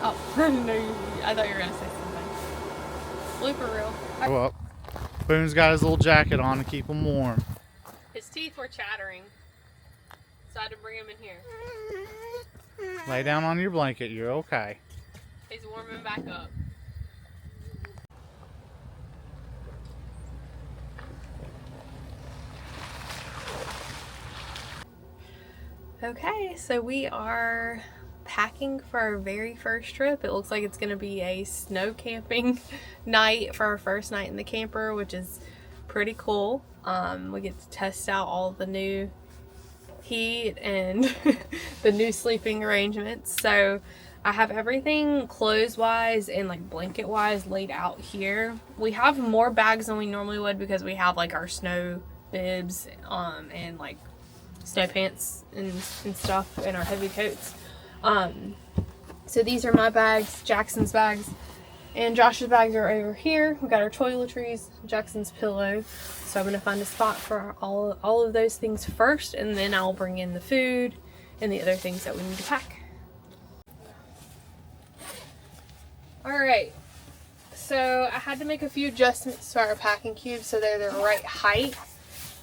Oh, no, I thought you were going to say something. Blooper reel. Well, Boone's got his little jacket on to keep him warm. His teeth were chattering, so I had to bring him in here. Lay down on your blanket, you're okay. He's warming back up. Okay, so we are packing for our very first trip. It looks like it's going to be a snow camping night for our first night in the camper, which is pretty cool. We get to test out all the new heat and the new sleeping arrangements. So I have everything clothes wise and like blanket wise laid out here. We have more bags than we normally would because we have like our snow bibs and like snow pants and stuff and our heavy coats. So these are my bags, Jackson's bags, and Josh's bags are over here. We got our toiletries, Jackson's pillow. So I'm gonna find a spot for all of those things first, and then I'll bring in the food and the other things that we need to pack. All right, so I had to make a few adjustments to our packing cubes so they're the right height,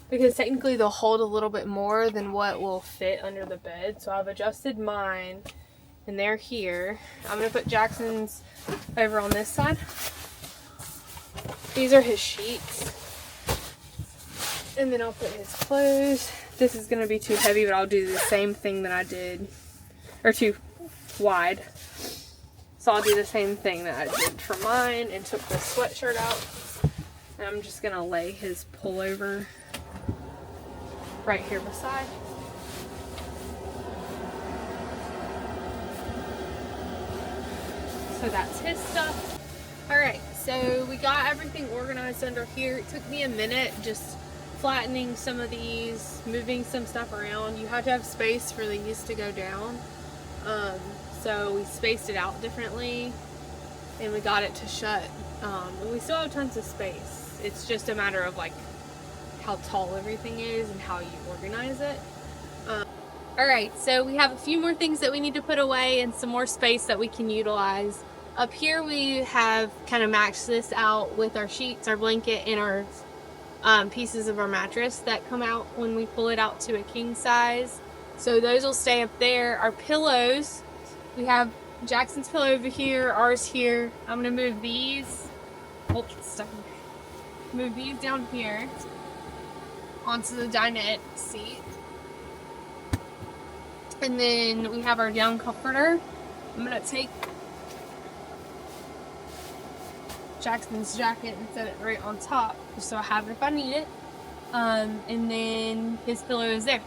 because technically they'll hold a little bit more than what will fit under the bed. So I've adjusted mine, and they're here. I'm gonna put Jackson's over on this side. These are his sheets. And then I'll put his clothes. This is gonna be too heavy, but I'll do the same thing that I did, or too wide. So I'll do the same thing that I did for mine and took the sweatshirt out. And I'm just gonna lay his pullover right here beside. So that's his stuff. Alright, so we got everything organized under here. It took me a minute just flattening some of these, moving some stuff around. You have to have space for these to go down. So we spaced it out differently and we got it to shut. And we still have tons of space. It's just a matter of like how tall everything is and how you organize it. Alright, so we have a few more things that we need to put away and some more space that we can utilize. Up here we have kind of maxed this out with our sheets, our blanket, and our pieces of our mattress that come out when we pull it out to a king size. So those will stay up there. Our pillows, we have Jackson's pillow over here, ours here. I'm going to move these. Oh, stuck. Move these down here onto the dinette seat. And then we have our down comforter. I'm going to take Jackson's jacket and set it right on top just so I have it if I need it. And then his pillow is there.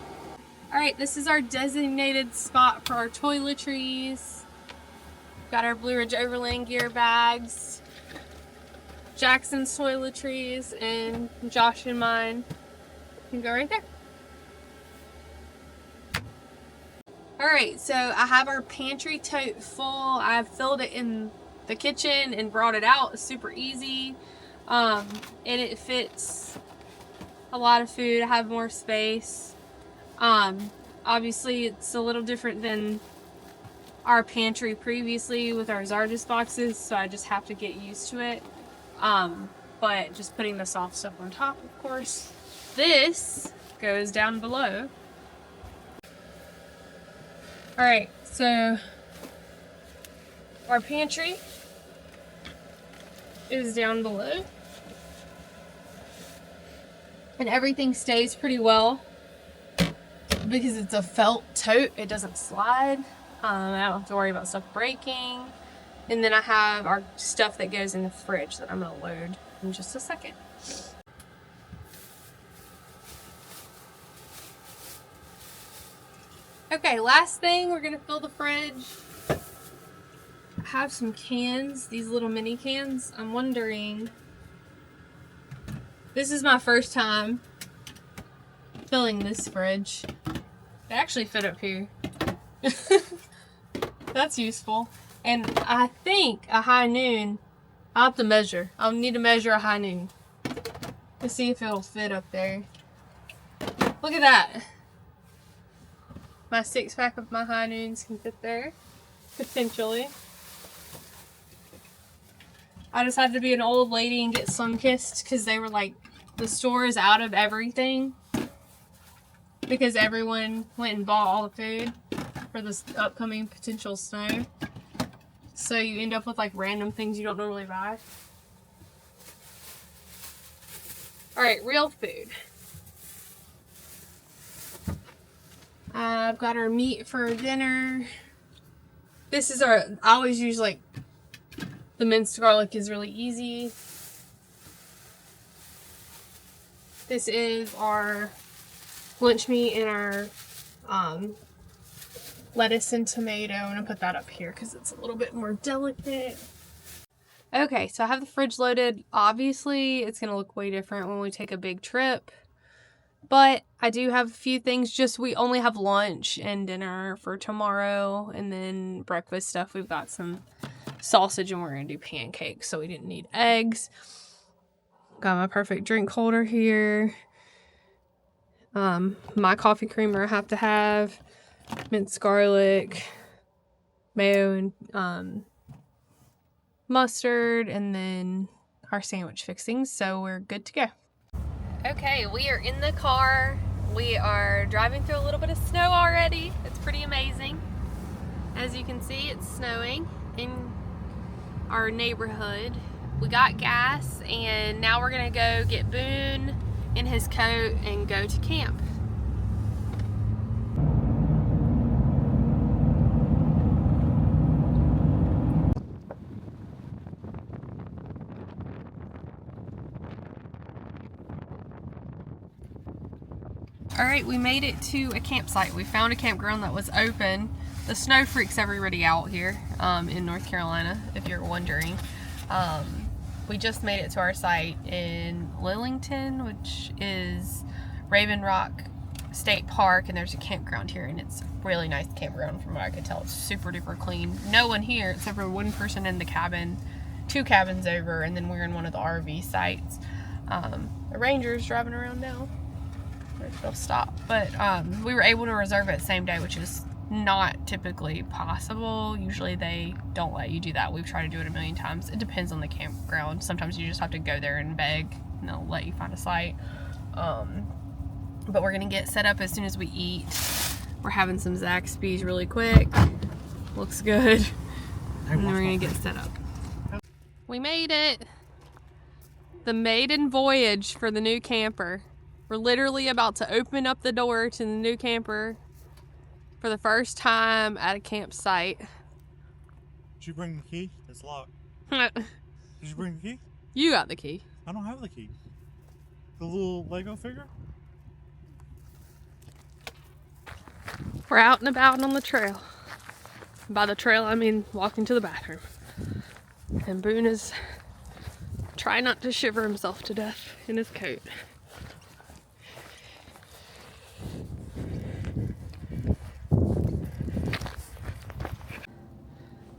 Alright, this is our designated spot for our toiletries. Got our Blue Ridge Overland gear bags, Jackson's toiletries, and Josh and mine can go right there. Alright, so I have our pantry tote full. I've filled it in the kitchen and brought it out. It's super easy. And it fits a lot of food. I have more space. Obviously it's a little different than our pantry previously with our Zardes boxes, so I just have to get used to it. But just putting the soft stuff on top, of course. This goes down below. Alright, so our pantry is down below. And everything stays pretty well because it's a felt tote. It doesn't slide. I don't have to worry about stuff breaking. And then I have our stuff that goes in the fridge that I'm going to load in just a second. Okay, last thing, we're going to fill the fridge. I have some cans, these little mini cans. I'm wondering, this is my first time filling this fridge. They actually fit up here. That's useful. And I think a high noon, I'll have to measure. I'll need to measure a high noon to see if it'll fit up there. Look at that. My 6-pack of my high noons can fit there, potentially. I decided to be an old lady and get sun-kissed because they were like, the store is out of everything because everyone went and bought all the food for this upcoming potential snow. So you end up with like random things you don't normally buy. Alright, real food. I've got our meat for dinner. This is I always use like, the minced garlic is really easy. This is our lunch meat and our lettuce and tomato. I'm gonna put that up here because it's a little bit more delicate. Okay, so I have the fridge loaded. Obviously, it's gonna look way different when we take a big trip. But I do have a few things, we only have lunch and dinner for tomorrow, and then breakfast stuff. We've got some sausage and we're gonna do pancakes, so we didn't need eggs. Got my perfect drink holder here. My coffee creamer I have to have, minced garlic, mayo and mustard, and then our sandwich fixings, so we're good to go. Okay, we are in the car. We are driving through a little bit of snow already. It's pretty amazing. As you can see, it's snowing in our neighborhood. We got gas, and now we're gonna go get Boone in his coat and go to camp. Alright, we made it to a campsite. We found a campground that was open. The snow freaks everybody out here in North Carolina, if you're wondering. We just made it to our site in Lillington, which is Raven Rock State Park, and there's a campground here, and it's a really nice campground from what I could tell. It's super duper clean. No one here except for one person in the cabin, 2 cabins over, and then we're in one of the RV sites. The ranger's driving around now. They'll stop, but we were able to reserve it same day, which is not typically possible. Usually they don't let you do that. We've tried to do it a million times. It depends on the campground. Sometimes you just have to go there and beg and they'll let you find a site. But we're gonna get set up as soon as we eat. We're having some Zaxby's really quick. Looks good. And then we're gonna get set up. We made it. The maiden voyage for the new camper. We're literally about to open up the door to the new camper for the first time at a campsite. Did you bring the key? It's locked. Did you bring the key? You got the key. I don't have the key. The little Lego figure? We're out and about on the trail. By the trail, I mean walking to the bathroom. And Boone is trying not to shiver himself to death in his coat.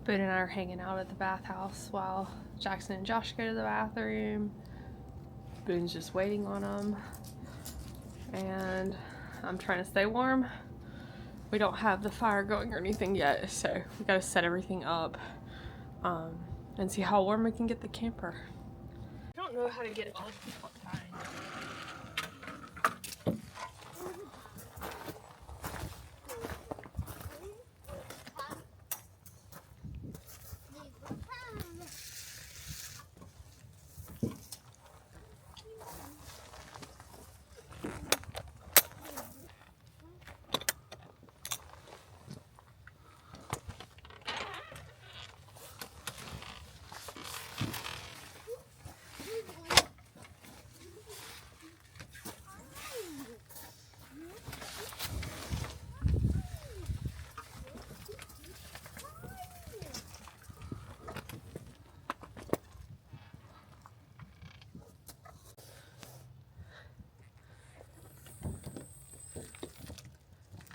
Boone and I are hanging out at the bathhouse while Jackson and Josh go to the bathroom. Boone's just waiting on them. And I'm trying to stay warm. We don't have the fire going or anything yet, so we gotta set everything up and see how warm we can get the camper. I don't know how to get it all tied.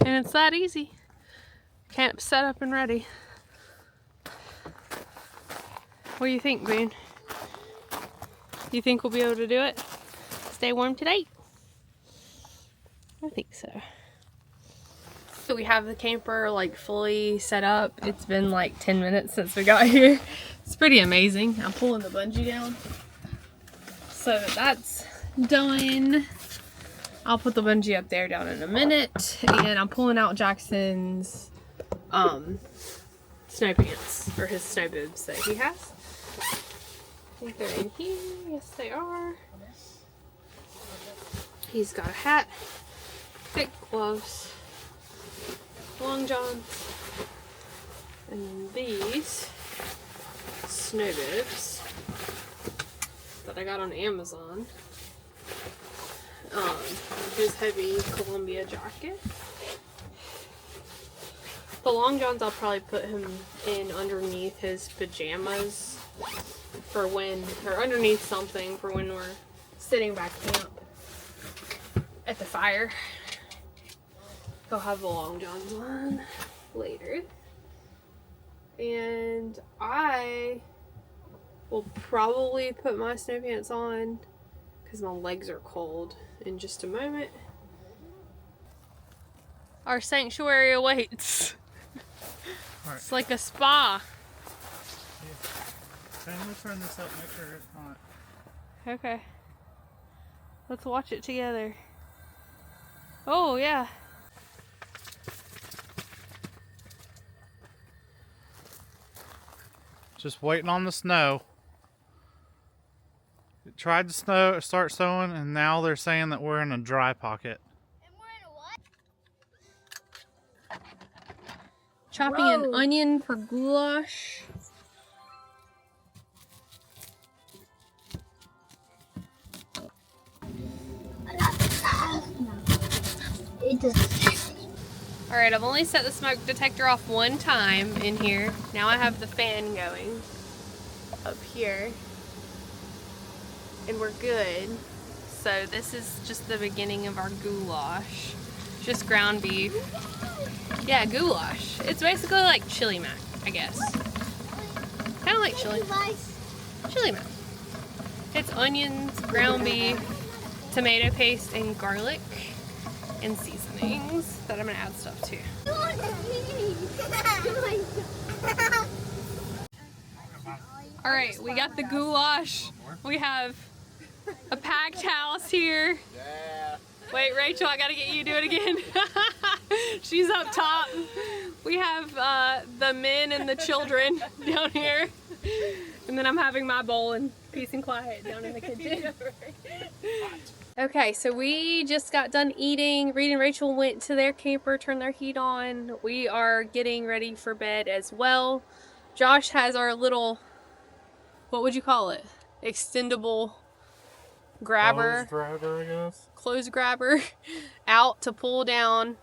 And it's that easy. Camp set up and ready. What do you think, Boone? You think we'll be able to do it? Stay warm today? I think so. that we have the camper like fully set up. It's been like 10 minutes since we got here. It's pretty amazing. I'm pulling the bungee down. So that's done. I'll put the bungee up there down in a minute. And I'm pulling out Jackson's snow pants, or his snow boots that he has. I think they're in here. Yes, they are. He's got a hat, thick gloves, long johns, and these snow boots that I got on Amazon. His heavy Columbia jacket. The long johns I'll probably put him in underneath his pajamas for when, or underneath something for when we're sitting back camp at the fire. He'll have the long johns on later. And I will probably put my snow pants on because my legs are cold in just a moment. Our sanctuary awaits. Right. It's like a spa. Yeah. I'm gonna turn this up, make sure it's hot. Okay. Let's watch it together. Oh, yeah. Just waiting on the snow. It tried to start snowing, and now they're saying that we're in a dry pocket. And we're in a what? Chopping an onion for goulash. It doesn't. Alright, I've only set the smoke detector off one time in here. Now I have the fan going up here. And we're good. So this is just the beginning of our goulash. Just ground beef. Yeah, goulash. It's basically like chili mac, I guess. Kind of like chili mac. It's onions, ground beef, tomato paste, and garlic, and seasonings that I'm gonna add stuff to. All right, we got the goulash. We have a packed house here. Yeah. Wait, Rachel, I gotta get you to do it again. She's up top. We have the men and the children down here. And then I'm having my bowl in peace and quiet down in the kitchen. Okay, so we just got done eating. Reed and Rachel went to their camper, turned their heat on. We are getting ready for bed as well. Josh has our little, what would you call it? Extendable grabber. I guess. Clothes grabber out to pull down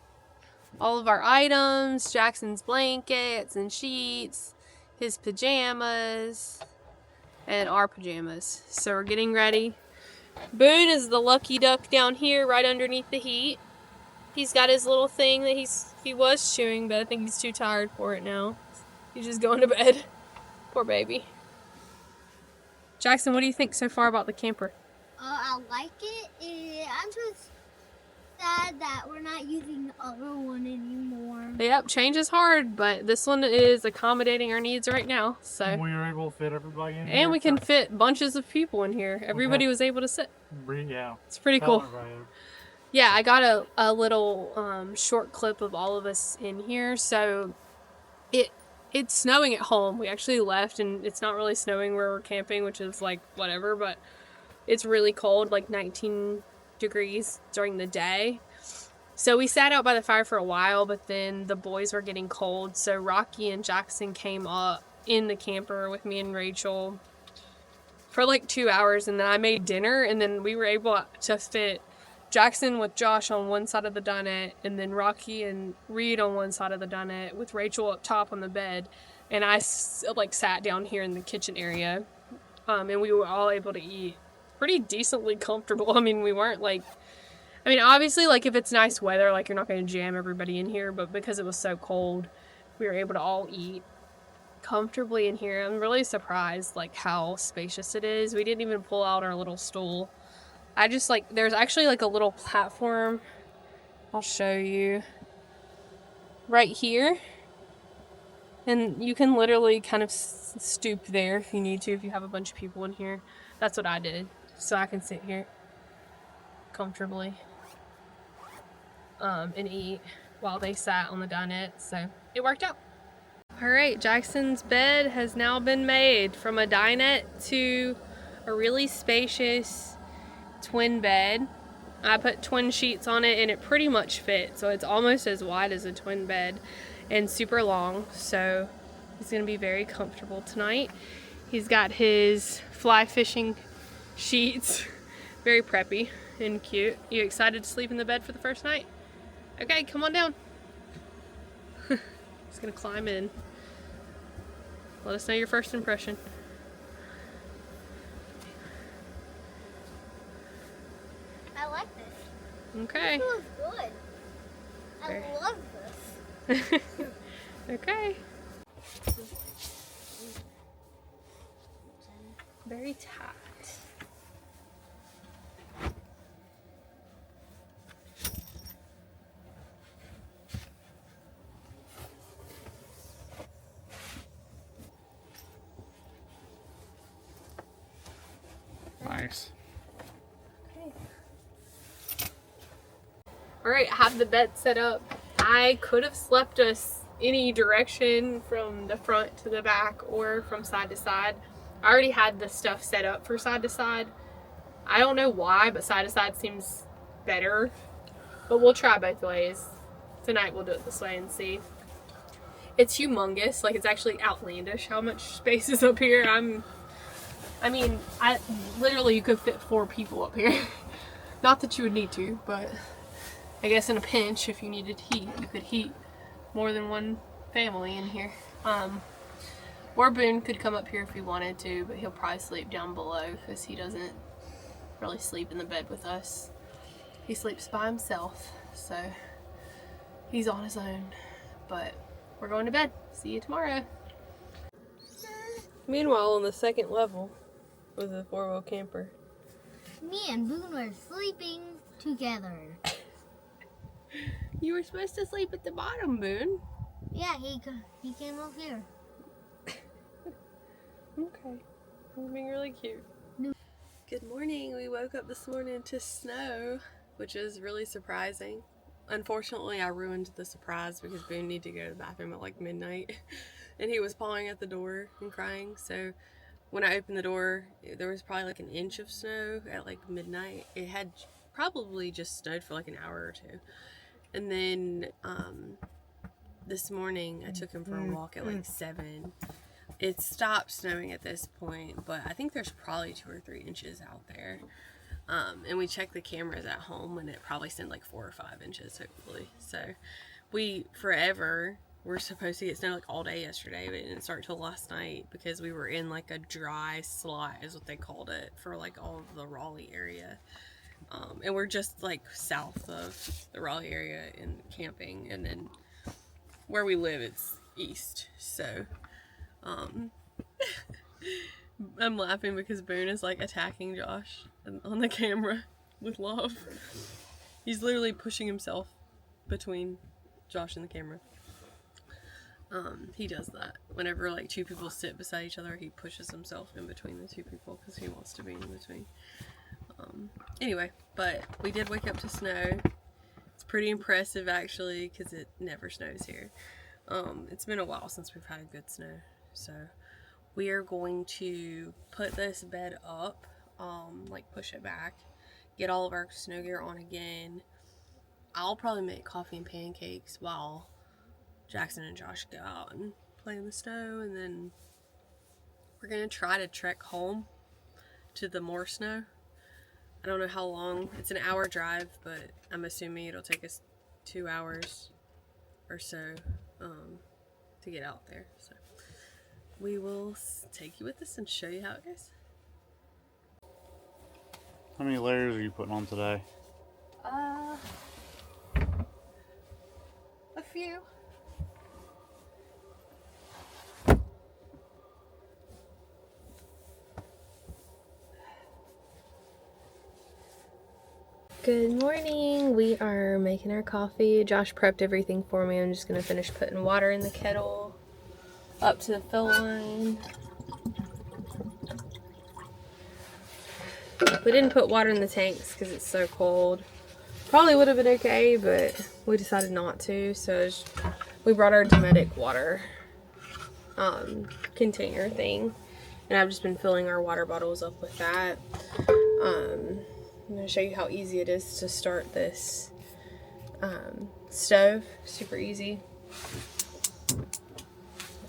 all of our items, Jackson's blankets and sheets, his pajamas, and our pajamas. So we're getting ready. Boone is the lucky duck down here right underneath the heat. He's got his little thing that he was chewing, but I think he's too tired for it now. He's just going to bed. Poor baby. Jackson, what do you think so far about the camper? I like it. I'm just sad that we're not using the other one anymore. Yep, change is hard, but this one is accommodating our needs right now. So We were able to fit everybody in here. and we can fit bunches of people in here. Everybody was able to sit. Yeah. It's pretty cool. Yeah, I got a little short clip of all of us in here. So it's snowing at home. We actually left and it's not really snowing where we're camping, which is like whatever, but it's really cold, like 19 degrees during the day. So we sat out by the fire for a while, but then the boys were getting cold. So Rocky and Jackson came up in the camper with me and Rachel for like 2 hours, and then I made dinner, and then we were able to fit Jackson with Josh on one side of the dinette, and then Rocky and Reed on one side of the dinette with Rachel up top on the bed, and I like sat down here in the kitchen area, and we were all able to eat pretty decently comfortable. I mean, we weren't like, I mean, obviously, like if it's nice weather, like you're not going to jam everybody in here, but because it was so cold, we were able to all eat comfortably in here. I'm really surprised like how spacious it is. We didn't even pull out our little stool. I just like, there's actually like a little platform. I'll show you. right here. And you can literally kind of stoop there if you need to, if you have a bunch of people in here. That's what I did, so I can sit here comfortably and eat while they sat on the dinette, so it worked out. All right, Jackson's bed has now been made from a dinette to a really spacious twin bed. I put twin sheets on it and it pretty much fits, so it's almost as wide as a twin bed and super long, so he's gonna be very comfortable tonight. He's got his fly fishing sheets, very preppy and cute. You excited to sleep in the bed for the first night? Okay, come on down. He's gonna climb in. Let us know your first impression. I like this. Okay. This feels good. Okay. I love this. Okay. Very tight. Nice. Okay. All right, I have the bed set up. I could have slept us any direction from the front to the back or from side to side. I already had the stuff set up for side to side. I don't know why, but side to side seems better. But we'll try both ways. Tonight we'll do it this way and see. It's humongous. Like, it's actually outlandish how much space is up here. I mean, literally you could fit 4 people up here. Not that you would need to, but I guess in a pinch, if you needed heat, you could heat more than one family in here. Or Boone could come up here if he wanted to, but he'll probably sleep down below because he doesn't really sleep in the bed with us. He sleeps by himself, so he's on his own. But we're going to bed. See you tomorrow. Meanwhile, on the second level was a 4-wheel camper. Me and Boone were sleeping together. You were supposed to sleep at the bottom, Boone. Yeah, he came up here. Okay. You're being really cute. No. Good morning. We woke up this morning to snow, which is really surprising. Unfortunately, I ruined the surprise because Boone needed to go to the bathroom at like midnight. And he was pawing at the door and crying. So when I opened the door, there was probably like an inch of snow at like midnight. It had probably just snowed for like an hour or two. And then this morning I took him for a walk at like 7. It stopped snowing at this point, but I think there's probably 2 or 3 inches out there. And we checked the cameras at home and it probably sent like 4 or 5 inches, hopefully. So we were supposed to get snow like all day yesterday, but it didn't start till last night because we were in like a dry slot is what they called it for like all of the Raleigh area. And we're just like south of the Raleigh area in camping, and then where we live it's east. So I'm laughing because Boone is like attacking Josh on the camera with love. He's literally pushing himself between Josh and the camera. He does that whenever like 2 people sit beside each other. He pushes himself in between the 2 people because he wants to be in between. Anyway, but we did wake up to snow. It's pretty impressive actually because it never snows here. It's been a while since we've had a good snow, so we are going to put this bed up, like push it back, get all of our snow gear on again. I'll probably make coffee and pancakes while Jackson and Josh go out and play in the snow, and then we're gonna try to trek home to the more snow. I don't know how long. It's an hour drive, but I'm assuming it'll take us 2 hours or so to get out there. So we will take you with us and show you how it goes. How many layers are you putting on today? A few. Good morning. We are making our coffee. Josh prepped everything for me. I'm just gonna finish putting water in the kettle up to the fill line. We didn't put water in the tanks because it's so cold. Probably would have been okay, but we decided not to. So we brought our Dometic water container thing, and I've just been filling our water bottles up with that. I'm going to show you how easy it is to start this stove. Super easy.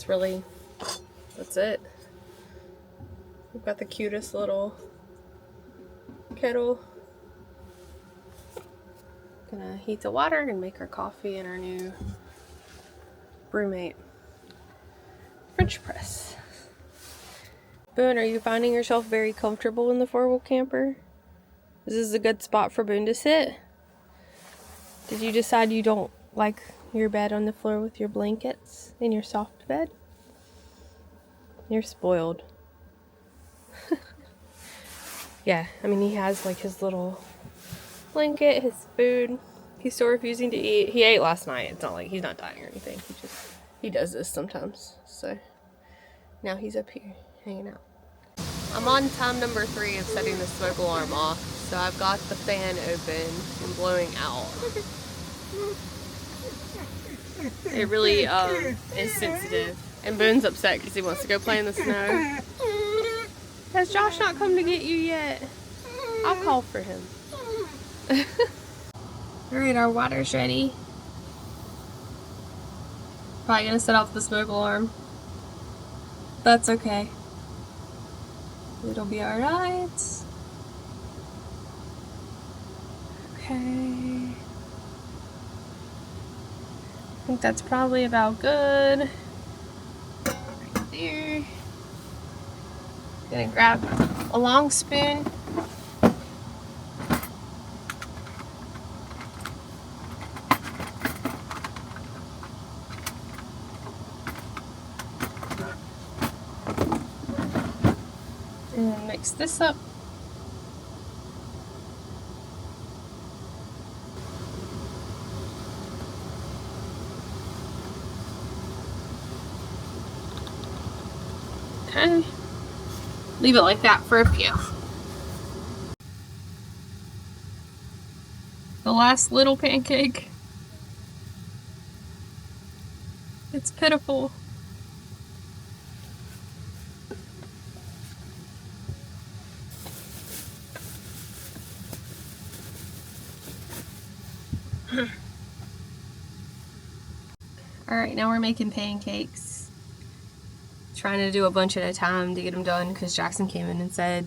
That's it. We've got the cutest little kettle. Gonna heat the water and make our coffee in our new Brewmate French press. Boone, are you finding yourself very comfortable in the 4-wheel camper? Is this a good spot for Boone to sit? Did you decide you don't like your bed on the floor with your blankets in your soft bed? You're spoiled. Yeah, I mean, he has like his little blanket, his food. He's still refusing to eat. He ate last night. It's not like he's not dying or anything. He does this sometimes. So now he's up here hanging out. I'm on time number 3 of setting the smoke alarm off. So I've got the fan open and blowing out. It really is sensitive. And Boone's upset because he wants to go play in the snow. Has Josh not come to get you yet? I'll call for him. Alright, our water's ready. Probably gonna set off the smoke alarm. That's okay. It'll be alright. Okay. I think that's probably about good. Right there. Gonna grab a long spoon. And mix this up. Okay. Leave it like that for a few. The last little pancake. It's pitiful. Alright, now we're making pancakes. Trying to do a bunch at a time to get them done because Jackson came in and said,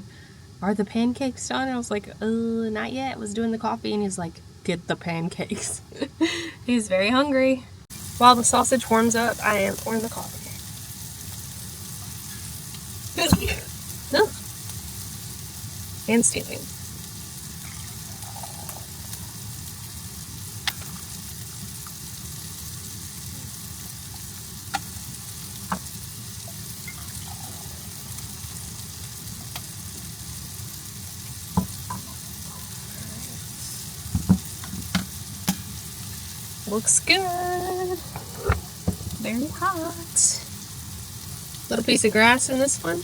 "Are the pancakes done?" And I was like, not yet. I was doing the coffee and he's like, "Get the pancakes." He's very hungry. While the sausage warms up, I am pouring the coffee. No. And steaming. Looks good. Very hot. Little piece of grass in this one.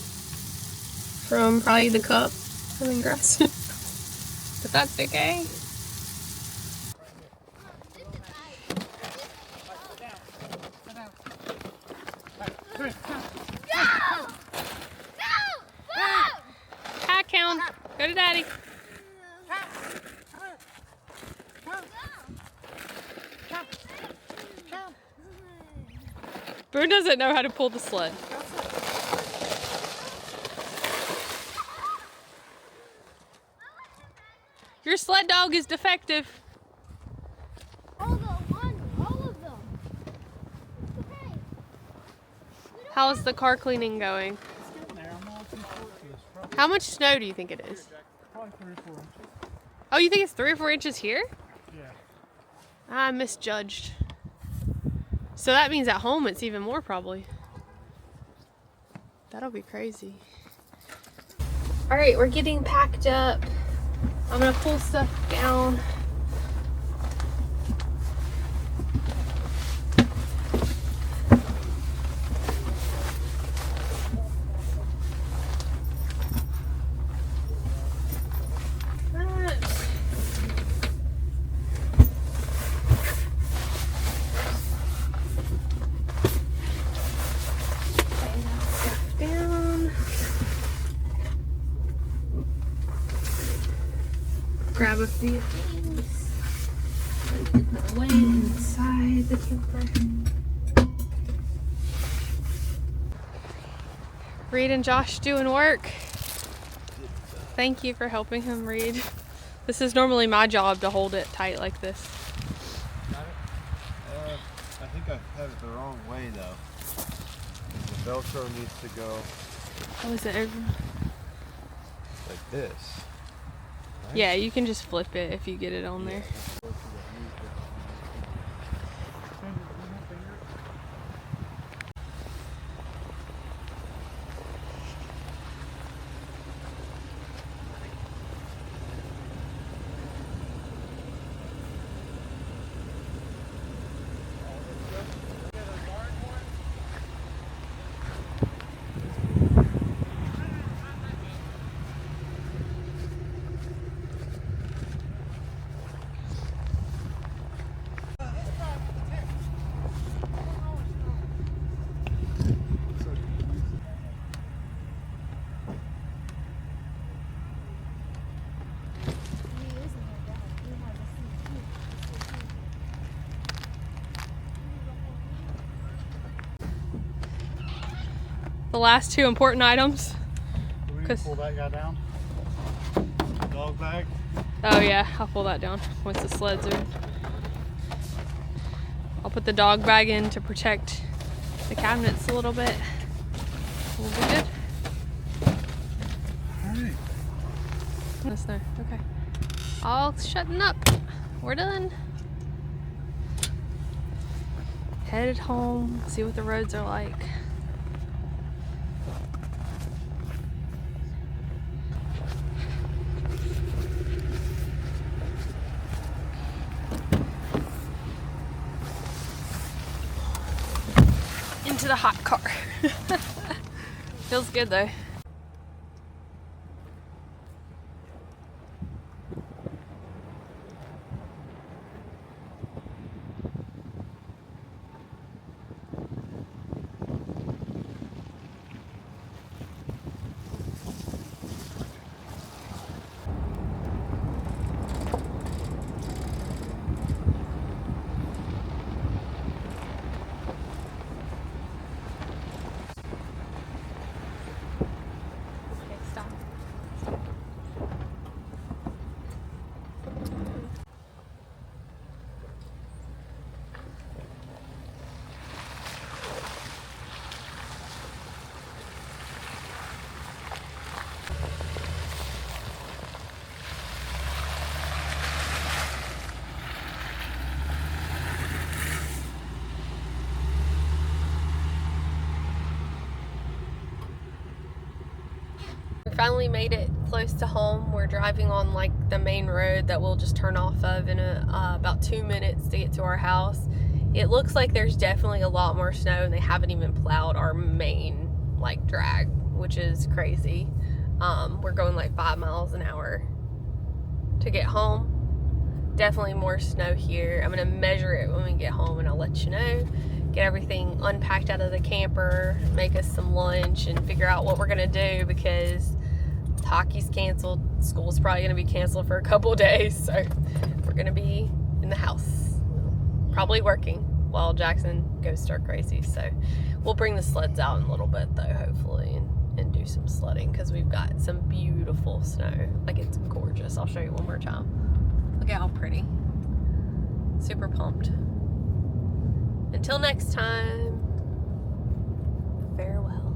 From probably the cup having grass. But that's okay. Cat count. Go to daddy. Boone doesn't know how to pull the sled. Your sled dog is defective. All of them. It's okay. How's the car cleaning going? It's getting there. I'm all looking forward to this. Probably, How much snow do you think it is? probably 3 or 4 inches. Oh, you think it's 3 or 4 inches here? Yeah. I misjudged. So that means at home it's even more probably. That'll be crazy. All right, we're getting packed up. I'm gonna pull stuff down. Grab a few things. I need to put away inside the camper. Reed and Josh doing work. Thank you for helping him, Reed. This is normally my job to hold it tight like this. I think I have it the wrong way though. The Velcro needs to go Oh, is it over? like this. Right? Yeah, you can just flip it if you get it on there. The last two important items. Do we need to pull that guy down? Dog bag? Oh yeah, I'll pull that down once the sleds are in. I'll put the dog bag in to protect the cabinets a little bit. We'll be good. Alright. No snow. Okay. All shutting up. We're done. Headed home. See what the roads are like. Into the hot car. Feels good though. Finally made it close to home. We're driving on like the main road that we'll just turn off of in about 2 minutes to get to our house. It looks like there's definitely a lot more snow and they haven't even plowed our main like drag, which is crazy. We're going like 5 miles an hour to get home. Definitely more snow here. I'm gonna measure it when we get home and I'll let you know. Get everything unpacked out of the camper, make us some lunch, and figure out what we're gonna do because hockey's canceled. School's probably gonna be canceled for a couple of days, so we're gonna be in the house, probably working while Jackson goes stir crazy. So we'll bring the sleds out in a little bit though, hopefully, and do some sledding because we've got some beautiful snow. Like, it's gorgeous. I'll show you one more time. Look at how pretty. Super pumped. Until next time, farewell.